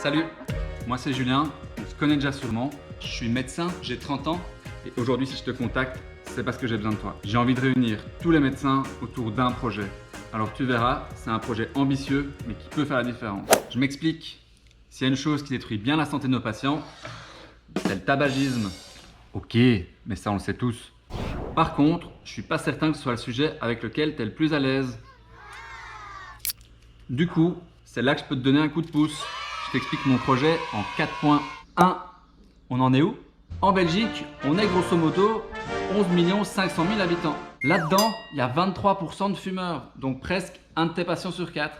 Salut, moi c'est Julien, on se connaît déjà sûrement. Je suis médecin, j'ai 30 ans et aujourd'hui si je te contacte, c'est parce que j'ai besoin de toi. J'ai envie de réunir tous les médecins autour d'un projet. Alors tu verras, c'est un projet ambitieux mais qui peut faire la différence. Je m'explique, s'il y a une chose qui détruit bien la santé de nos patients, c'est le tabagisme. Ok, mais ça on le sait tous. Par contre, je suis pas certain que ce soit le sujet avec lequel tu es le plus à l'aise. Du coup, c'est là que je peux te donner un coup de pouce. Je t'explique mon projet en 4 points. 1. On en est où? En Belgique, on est grosso modo 11 500 000 habitants. Là-dedans, il y a 23% de fumeurs, donc presque un de tes patients sur 4.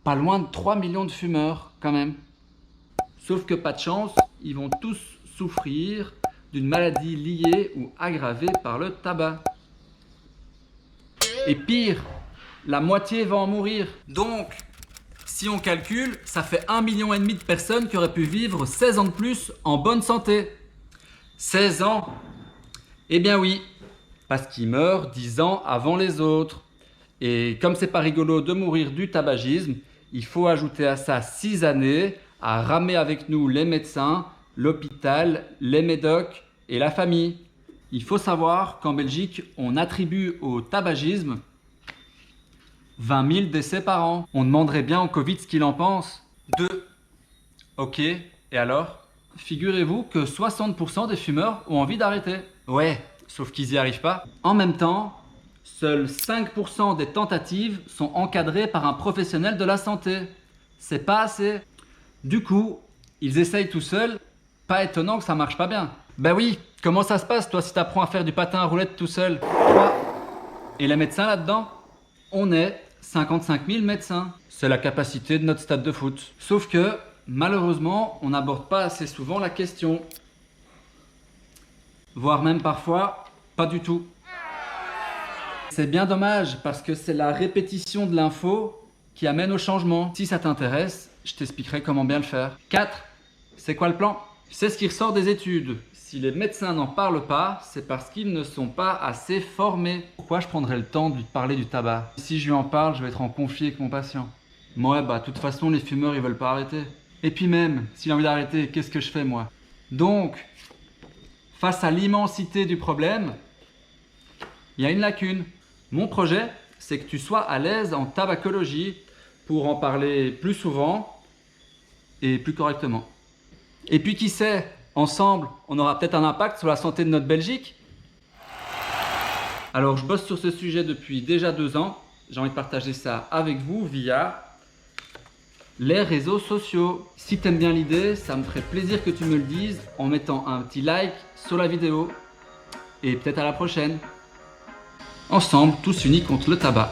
Pas loin de 3 millions de fumeurs quand même. Sauf que pas de chance, ils vont tous souffrir d'une maladie liée ou aggravée par le tabac. Et pire, la moitié va en mourir. Donc, si on calcule, ça fait 1,5 million de personnes qui auraient pu vivre 16 ans de plus en bonne santé. 16 ans? Eh bien oui, parce qu'ils meurent 10 ans avant les autres. Et comme c'est pas rigolo de mourir du tabagisme, il faut ajouter à ça 6 années à ramer avec nous les médecins, l'hôpital, les médocs et la famille. Il faut savoir qu'en Belgique, on attribue au tabagisme 20 000 décès par an. On demanderait bien au Covid ce qu'il en pense. 2. Ok, et alors? Figurez-vous que 60% des fumeurs ont envie d'arrêter. Ouais, sauf qu'ils n'y arrivent pas. En même temps, seuls 5% des tentatives sont encadrées par un professionnel de la santé. C'est pas assez. Du coup, ils essayent tout seuls. Pas étonnant que ça marche pas bien. Bah oui, comment ça se passe toi si t'apprends à faire du patin à roulettes tout seul? 3. Et les médecins là-dedans? On est 55 000 médecins. C'est la capacité de notre stade de foot. Sauf que, malheureusement, on n'aborde pas assez souvent la question. Voire même parfois, pas du tout. C'est bien dommage parce que c'est la répétition de l'info qui amène au changement. Si ça t'intéresse, je t'expliquerai comment bien le faire. 4. C'est quoi le plan? C'est ce qui ressort des études. Si les médecins n'en parlent pas, c'est parce qu'ils ne sont pas assez formés. Pourquoi je prendrais le temps de lui parler du tabac? Si je lui en parle, je vais être en conflit avec mon patient. Ouais, bah de toute façon, les fumeurs, ils veulent pas arrêter. Et puis même, s'il a envie d'arrêter, qu'est-ce que je fais moi? Donc, face à l'immensité du problème, il y a une lacune. Mon projet, c'est que tu sois à l'aise en tabacologie pour en parler plus souvent et plus correctement. Et puis qui sait, ensemble, on aura peut-être un impact sur la santé de notre Belgique. Alors je bosse sur ce sujet depuis déjà 2 ans. J'ai envie de partager ça avec vous via les réseaux sociaux. Si tu aimes bien l'idée, ça me ferait plaisir que tu me le dises en mettant un petit like sur la vidéo. Et peut-être à la prochaine. Ensemble, tous unis contre le tabac.